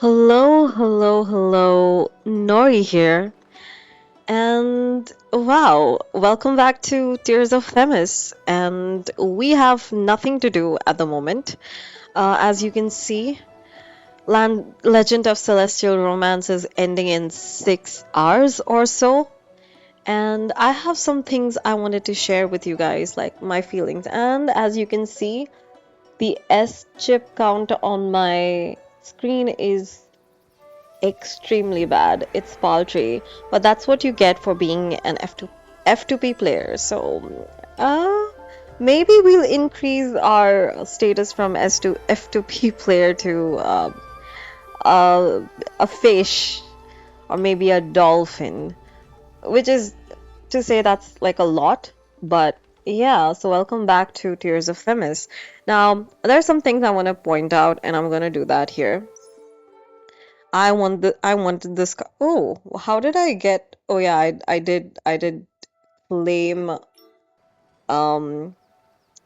Hello, hello, hello. Nori here. And wow, welcome back to Tears of Themis. And we have nothing to do at the moment. As you can see, Legend of Celestial Romance is ending in 6 hours or so. And I have some things I wanted to share with you guys, like my feelings. And as you can see, the S chip count on my screen is extremely bad. It's paltry, but that's what you get for being an F2P player. So, uh, maybe we'll increase our status from S to F2P player to a fish or maybe a dolphin, which is to say that's like a lot, but yeah, so welcome back to Tears of Themis. Now, there's some things I want to point out, and I'm gonna do that here. I wanted this oh, how did I get oh yeah, I did claim um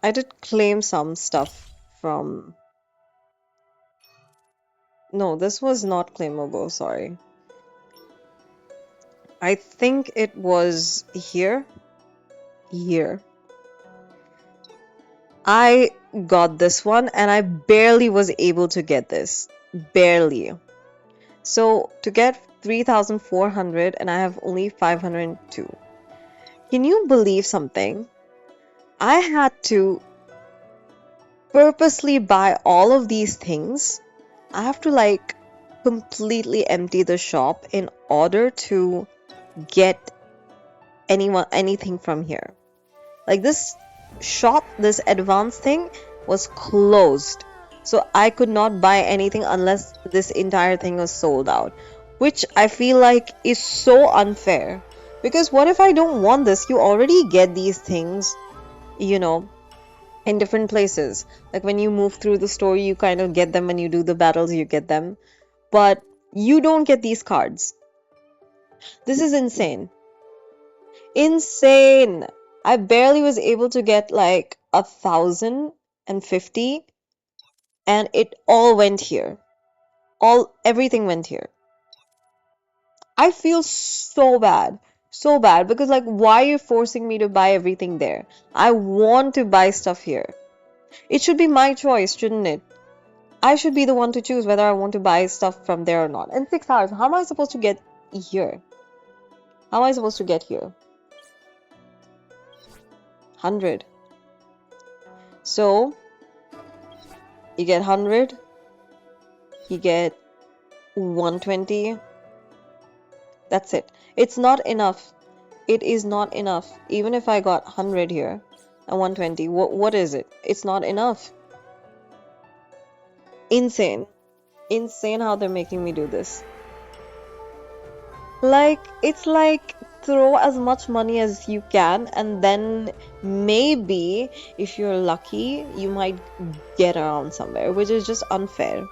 I did claim some stuff from no, this was not claimable, sorry. I think it was here. Here. I got this one and I barely was able to get this. Barely. So to get 3,400 and I have only 502. Can you believe something? I had to purposely buy all of these things. I have to like completely empty the shop in order to get anything from here. Like this shop, this advanced thing was closed. So I could not buy anything unless this entire thing was sold out, which I feel like is so unfair. Because what if I don't want this? You already get these things, you know, in different places. Like when you move through the story, you kind of get them. When you do the battles, you get them. But you don't get these cards. This is insane. Insane! I barely was able to get like 1,050 and it all went here. Everything went here. I feel so bad. So bad because like why are you forcing me to buy everything there? I want to buy stuff here. It should be my choice, shouldn't it? I should be the one to choose whether I want to buy stuff from there or not. In 6 hours, how am I supposed to get here? How am I supposed to get here? 100. So, you get 100, you get 120. That's it. It's not enough. It is not enough. Even if I got 100 here and 120, what is it? It's not enough. Insane. Insane how they're making me do this. Like, it's like throw as much money as you can, and then maybe if you're lucky, you might get around somewhere, which is just unfair.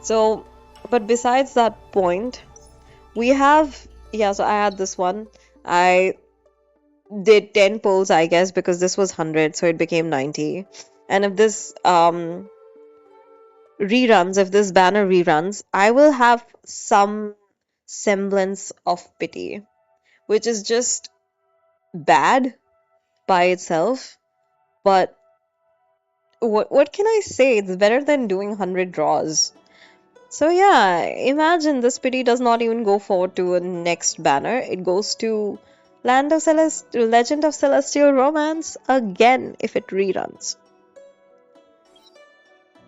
So, but besides that point, we have, yeah, so I had this one. I did 10 polls, I guess, because this was 100, so it became 90. And if this reruns, if this banner reruns, I will have some semblance of pity, which is just bad by itself. But what can I say? It's better than doing 100 draws. So yeah, imagine this pity does not even go forward to a next banner. It goes to Legend of Celestial Romance again if it reruns.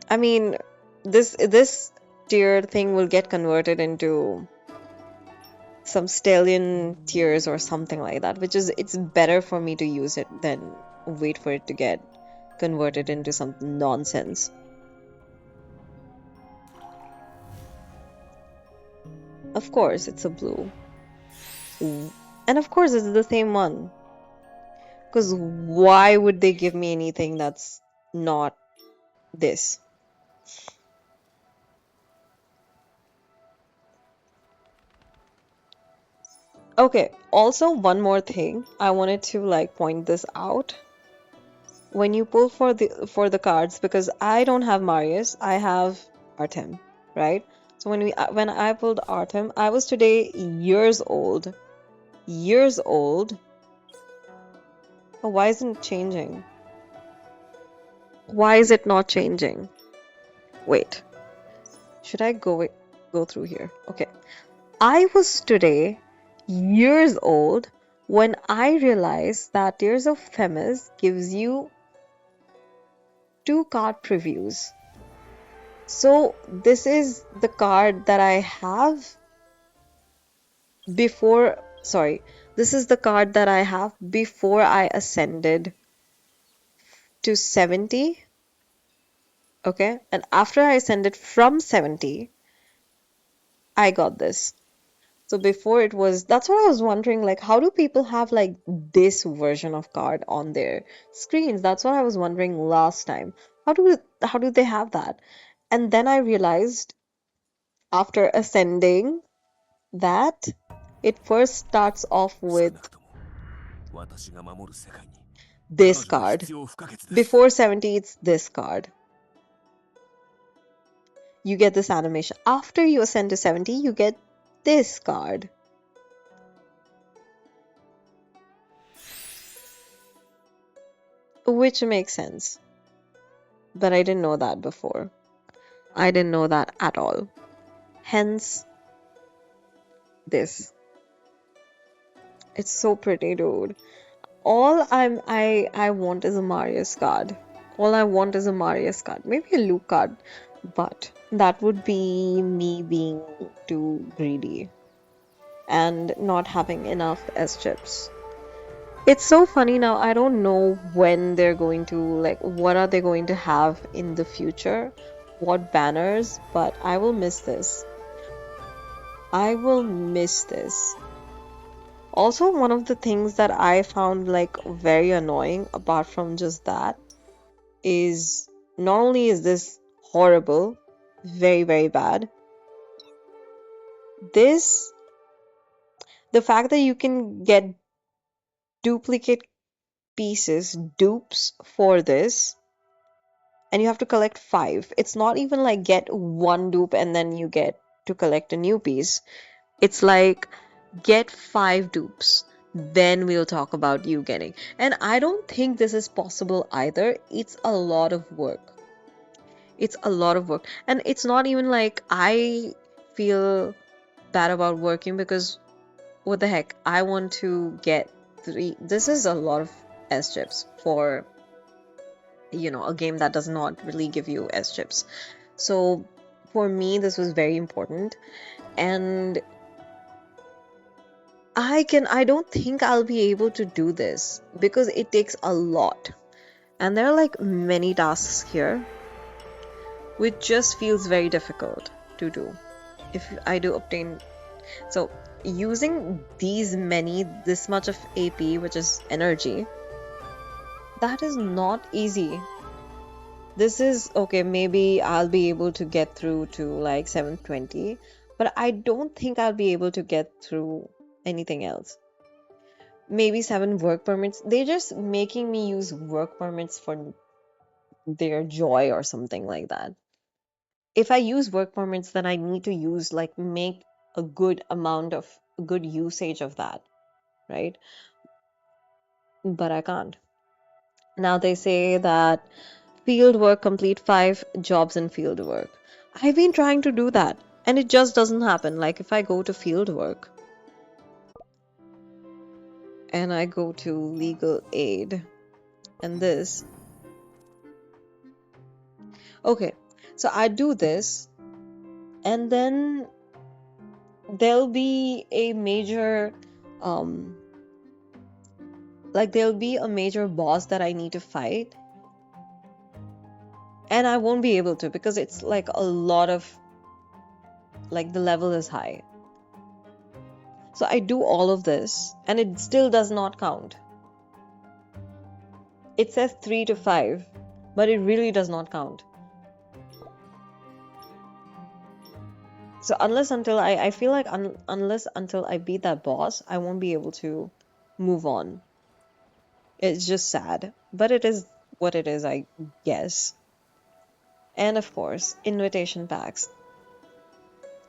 I mean, this tier thing will get converted into some stallion tiers or something like that, which is it's better for me to use it than wait for it to get converted into some nonsense. Of course, it's a blue. And of course, it's the same one. Because why would they give me anything that's not this? Okay, also one more thing. I wanted to like point this out. When you pull for the cards, because I don't have Marius, I have Artem. right? So when I pulled Artem, I was today years old. Years old. Oh, why isn't it changing? Why is it not changing? Wait, should I go through here? Okay. I was today years old when I realized that Tears of Themis gives you 2 card previews. So this is the card that I have before, sorry, this is the card that I have before I ascended to 70. Okay. And after I ascended from 70, I got this. So before it was, that's what I was wondering, like, how do people have like this version of card on their screens? That's what I was wondering last time. How do they have that? And then I realized after ascending that it first starts off with this card. Before 70, it's this card. You get this animation. After you ascend to 70, you get this card. Which makes sense. But I didn't know that before. I didn't know that at all. Hence, this. It's so pretty, dude. I want is a Marius card. All I want is a Marius card. Maybe a Luke card, but that would be me being too greedy and not having enough S chips. It's so funny now. I don't know when they're going to, like, what are they going to have in the future? What banners? But I will miss this. I will miss this. Also, one of the things that I found like very annoying, apart from just that, is not only is this horrible, very, very bad, this, the fact that you can get duplicate pieces, dupes for this, and you have to collect 5. It's not even like get 1 dupe and then you get to collect a new piece. It's like get 5 dupes. Then we'll talk about you getting. And I don't think this is possible either. It's a lot of work. It's a lot of work. And it's not even like I feel bad about working because what the heck? I want to get 3. This is a lot of S chips for, a game that does not really give you S chips. So for me, this was very important. And I don't think I'll be able to do this because it takes a lot. And there are like many tasks here, which just feels very difficult to do. If I do obtain, so using this much of AP, which is energy, that is not easy. This is okay, maybe I'll be able to get through to like 720, but I don't think I'll be able to get through anything else. Maybe 7 work permits. They're just making me use work permits for their joy or something like that. If I use work permits, then I need to use, like, make a good amount of good usage of that, right? But I can't. Now they say that field work, complete 5 jobs in field work. I've been trying to do that and it just doesn't happen. Like if I go to field work and I go to legal aid and this. Okay, so I do this and then there'll be a major there'll be a major boss that I need to fight and I won't be able to because it's like a lot of, like, the level is high. So I do all of this and it still does not count. It says 3 to 5, but it really does not count. So unless until I feel like unless until I beat that boss, I won't be able to move on. It's just sad, but it is what it is, I guess. And of course, invitation packs.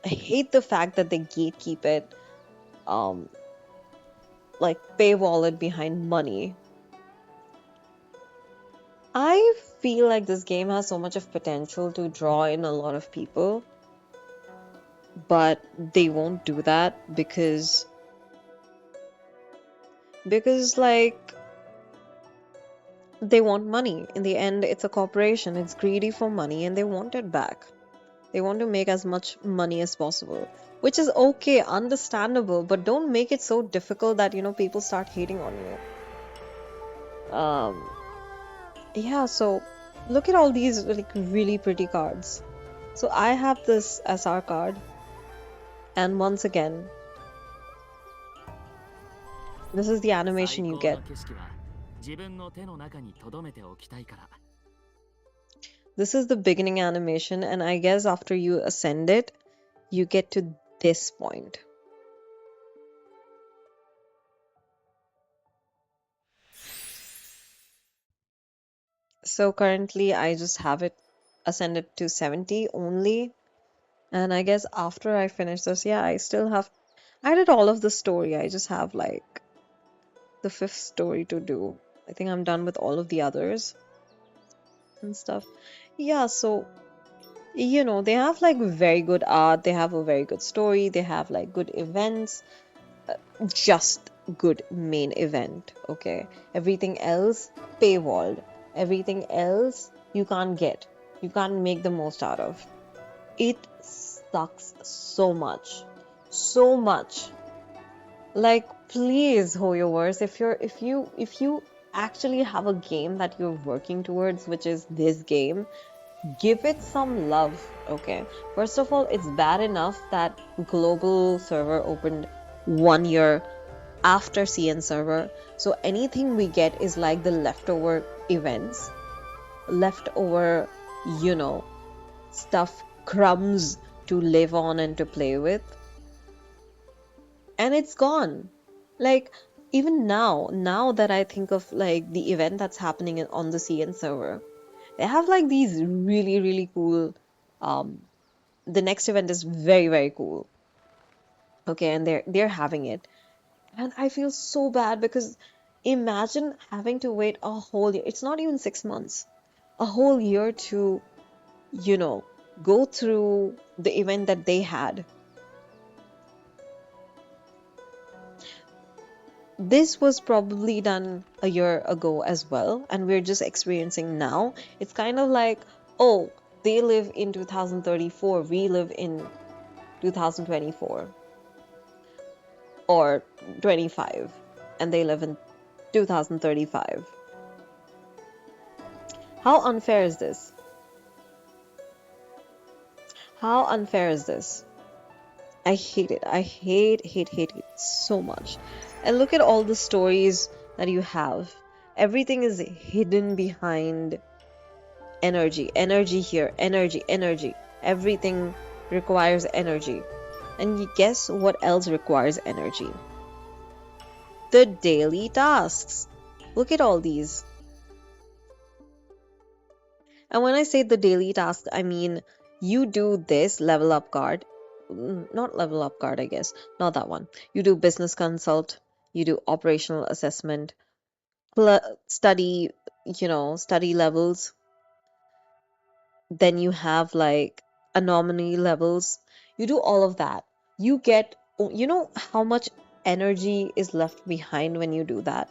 I hate the fact that they gatekeep it, um, like paywall it behind money. I feel like this game has so much of potential to draw in a lot of people, but they won't do that because like they want money. In the end, it's a corporation. It's greedy for money and they want it back. They want to make as much money as possible, which is okay, understandable, but don't make it so difficult that, people start hating on you. Yeah, so look at all these like really pretty cards. So I have this SR card, and once again, this is the animation you get. This is the beginning animation, and I guess after you ascend it, you get to this point. So currently, I just have it ascended to 70 only. And I guess after I finish this, yeah, I did all of the story. I just have like the fifth story to do. I think I'm done with all of the others and stuff. Yeah, so, they have like very good art, they have a very good story, they have like good events, just good main event, okay? Everything else, paywalled. Everything else, you can't get. You can't make the most out of. It sucks so much. So much. Like, please, hoyoverse, if you actually have a game that you're working towards, which is this game, give it some love, okay? First of all, it's bad enough that global server opened 1 year after CN server, so anything we get is like the leftover events, leftover, you know, stuff, crumbs to live on and to play with, and it's gone. Like, even now that I think of like the event that's happening on the CN server, they have like these really, really cool. Um, the next event is very, very cool. Okay, and they're having it, and I feel so bad because imagine having to wait a whole year. It's not even 6 months, a whole year to, you know, go through the event that they had. This was probably done a year ago as well, and we're just experiencing now. It's kind of like, oh, they live in 2034, we live in 2024 or 25, and they live in 2035. How unfair is this? How unfair is this? I hate it. I hate it so much. And look at all the stories that you have. Everything is hidden behind energy. Energy here, energy. Everything requires energy. And you guess what else requires energy? The daily tasks. Look at all these. And when I say the daily task, I mean you do this level up card. Not level up card, I guess. Not that one. You do business consult, you do operational assessment, study, study levels. Then you have like anomaly levels. You do all of that. You get, you know how much energy is left behind when you do that?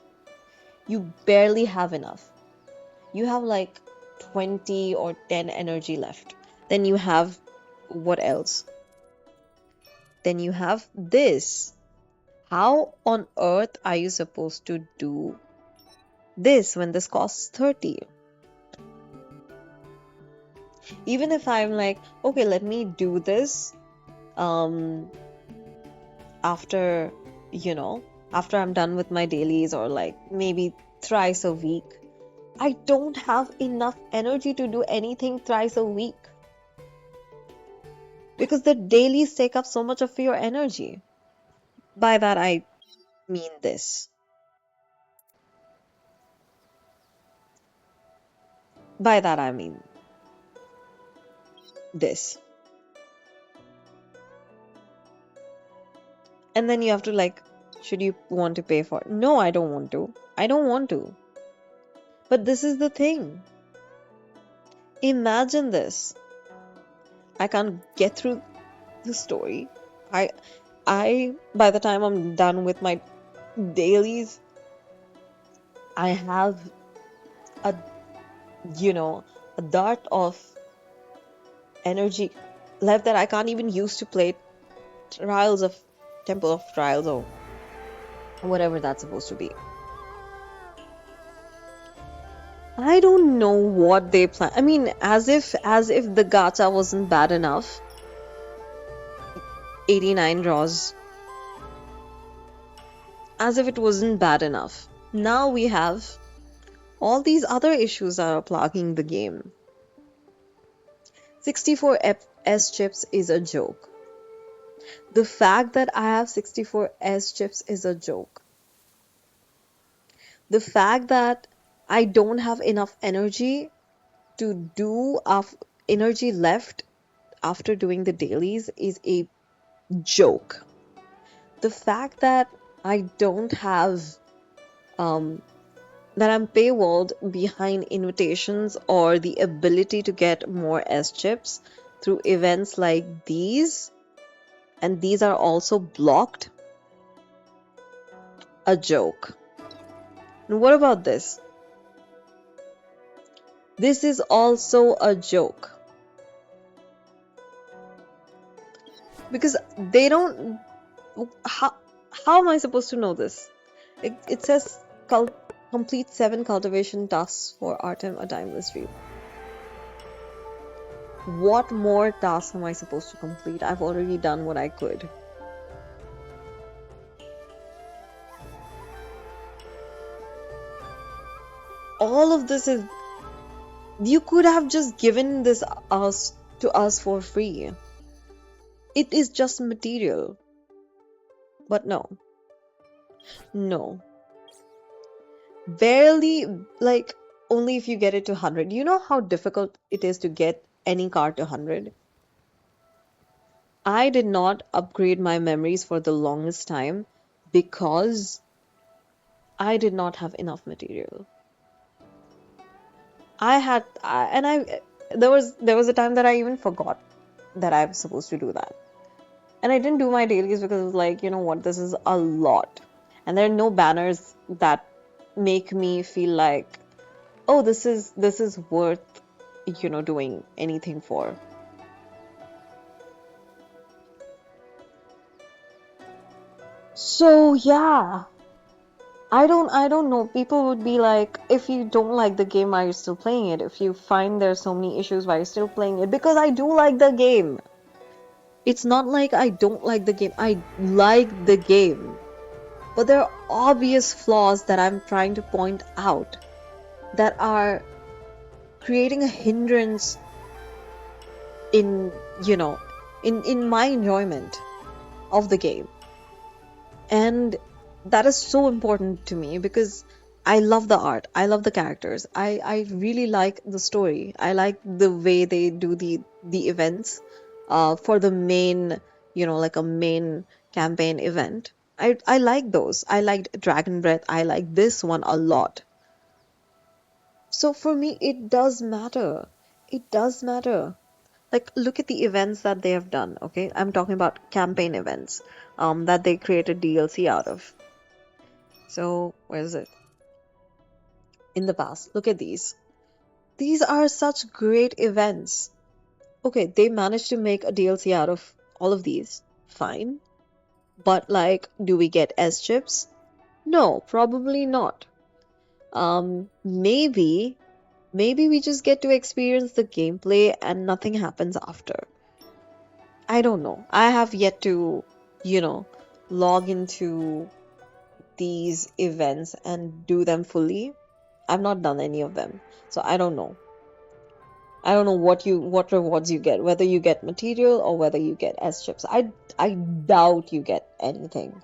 You barely have enough. You have like 20 or 10 energy left. Then you have what else? Then you have this. How on earth are you supposed to do this when this costs 30? Even if I'm like, okay, let me do this um after, you know, after I'm done with my dailies or like maybe thrice a week. I don't have enough energy to do anything thrice a week because the dailies take up so much of your energy. By that I mean this. By that I mean this. And then you have to like, should you want to pay for it? No, I don't want to. I don't want to. But this is the thing. Imagine this. I can't get through the story. I by the time I'm done with my dailies, I have a a dart of energy left that I can't even use to play Trials of Temple of Trials or whatever that's supposed to be. I don't know what they plan. I mean, as if the gacha wasn't bad enough. 89 draws. As if it wasn't bad enough. Now we have all these other issues that are plaguing the game. 64S chips is a joke. The fact that I have 64S chips is a joke. The fact that I don't have enough energy to do energy left after doing the dailies is a joke. The fact that I don't have that I'm paywalled behind invitations or the ability to get more S chips through events like these, and these are also blocked, a joke. And what about this? This is also a joke. Because they don't. How am I supposed to know this? It says complete 7 cultivation tasks for Artem, a timeless dream. What more tasks am I supposed to complete? I've already done what I could. All of this is. You could have just given this to us for free. It is just material. But no. No. Barely, like, only if you get it to 100. You know how difficult it is to get any card to 100? I did not upgrade my memories for the longest time because I did not have enough material. There was a time that I even forgot that I was supposed to do that. And I didn't do my dailies because it was like, you know what, this is a lot. And there are no banners that make me feel like, oh, this is worth, doing anything for. So yeah, I don't know. People would be like, if you don't like the game, why are you still playing it? If you find there's so many issues, why are you still playing it? Because I do like the game. It's not like I don't like the game. I like the game. But there are obvious flaws that I'm trying to point out that are creating a hindrance in, in my enjoyment of the game. And that is so important to me because I love the art. I love the characters. I really like the story. I like the way they do the events for the main, like a main campaign event. I like those. I liked Dragon Breath. I like this one a lot. So for me, it does matter. It does matter. Like, look at the events that they have done, okay? I'm talking about campaign events that they created DLC out of. So, where is it? In the past. Look at these. These are such great events. Okay, they managed to make a DLC out of all of these. Fine. But, like, do we get S chips? No, probably not. Maybe we just get to experience the gameplay and nothing happens after. I don't know. I have yet to, log into these events and do them fully. I've not done any of them, so I don't know. I don't know what rewards you get, whether you get material or whether you get S chips. I doubt you get anything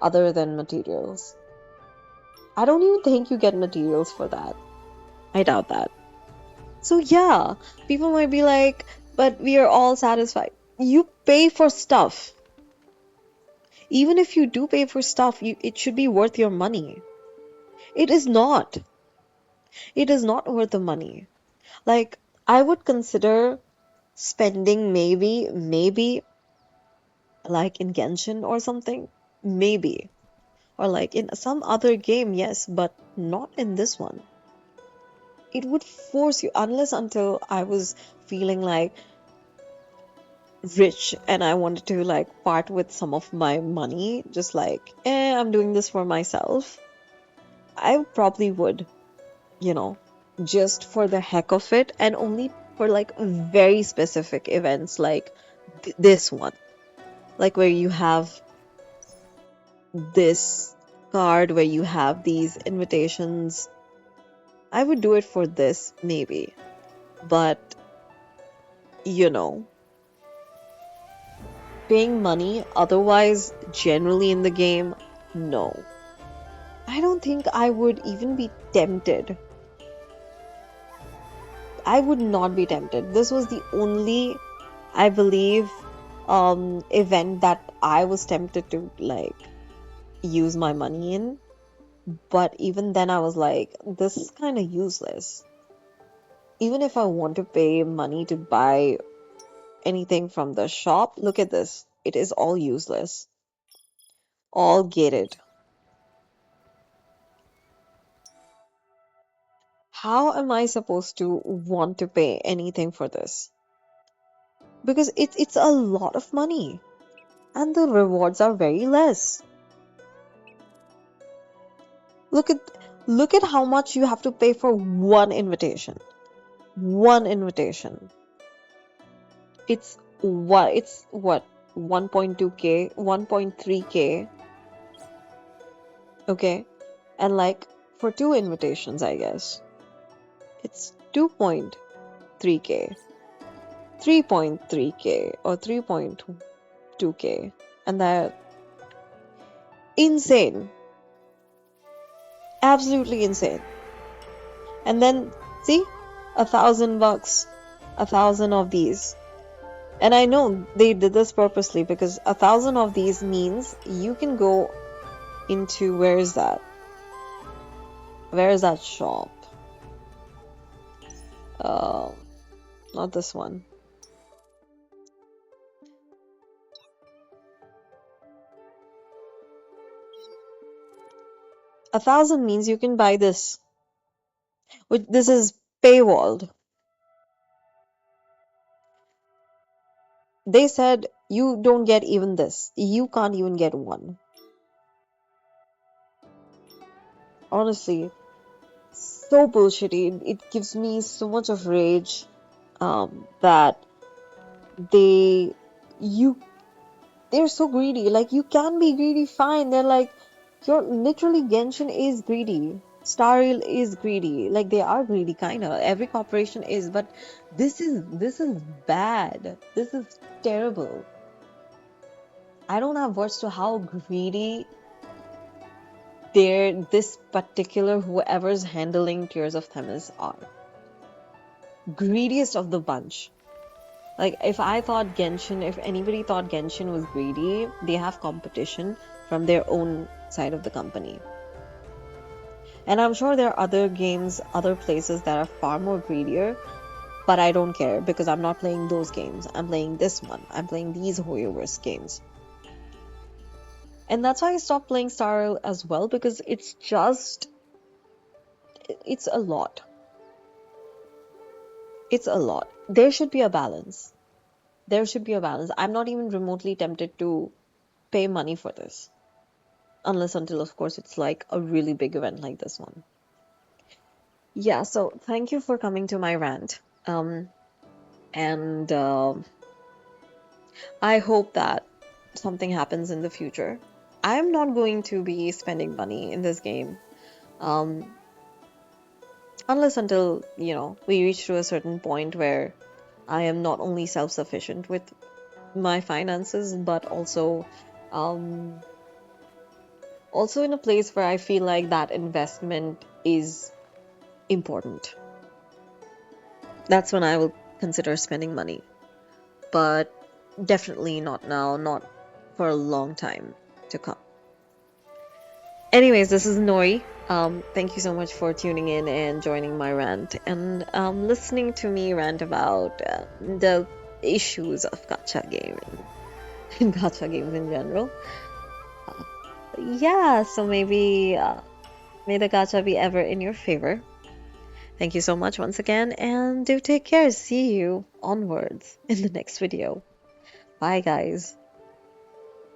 other than materials. I don't even think you get materials for that. I doubt that. So yeah, people might be like, but we are all satisfied. You pay for stuff. Even if you do pay for stuff, it should be worth your money. It is not. It is not worth the money. Like, I would consider spending maybe like in Genshin or something. Maybe. Or like in some other game, yes, but not in this one. It would force you, unless until I was feeling like rich and I wanted to like part with some of my money, just like, I'm doing this for myself. I probably would, you know, just for the heck of it and only for like very specific events like this one, like where you have this card, where you have these invitations. I would do it for this, maybe. But, you know, paying money otherwise, generally in the game, no. I don't think I would even be tempted. I would not be tempted. This was the only, I believe, event that I was tempted to like use my money in. But even then, I was like, this is kind of useless. Even if I want to pay money to buy anything from the shop, look at this. It is all useless, all gated. How am I supposed to want to pay anything for this? Because it's a lot of money and the rewards are very less. Look at look at how much you have to pay for one invitation. One invitation. It's what 1.2k, 1.3k, okay? And like for two invitations, I guess. It's 2.3k, 3.3k or 3.2k. And that insane. Absolutely insane. And then see, $1,000, 1,000 of these. And I know they did this purposely because 1,000 of these means you can go into, where is that? Where is that shop? Uh, Not this one. 1,000 means you can buy this. Which this is paywalled. They said you don't get even this. You can't even get one. Honestly, so bullshitty. It gives me so much of rage. That they you they're so greedy. Like, you can be greedy, fine. They're like, you're literally, Genshin is greedy. Star Rail is greedy. Like, they are greedy, kinda. Every corporation is, but this is bad. This is terrible. I don't have words to how greedy this particular whoever's handling Tears of Themis are. Greediest of the bunch. Like, if I thought Genshin, if anybody thought Genshin was greedy, they have competition from their own side of the company. And I'm sure there are other games, other places that are far more greedier, but I don't care because I'm not playing those games. I'm playing this one. I'm playing these hoyoverse games. And that's why I stopped playing Star Rail as well, because it's a lot. It's a lot. There should be a balance. There should be a balance. I'm not even remotely tempted to pay money for this. Unless until, of course, it's like a really big event like this one. Yeah, so thank you for coming to my rant. And I hope that something happens in the future. I'm not going to be spending money in this game. Um, Unless until, we reach to a certain point where I am not only self-sufficient with my finances, but um, also in a place where I feel like that investment is important. That's when I will consider spending money. But definitely not now, not for a long time. to come. Anyways, this is Nori. Thank you so much for tuning in and joining my rant and listening to me rant about the issues of gacha gaming and gacha games in general. Yeah, so maybe may the gacha be ever in your favor. Thank you so much once again, and do take care. See you onwards in the next video. Bye, guys.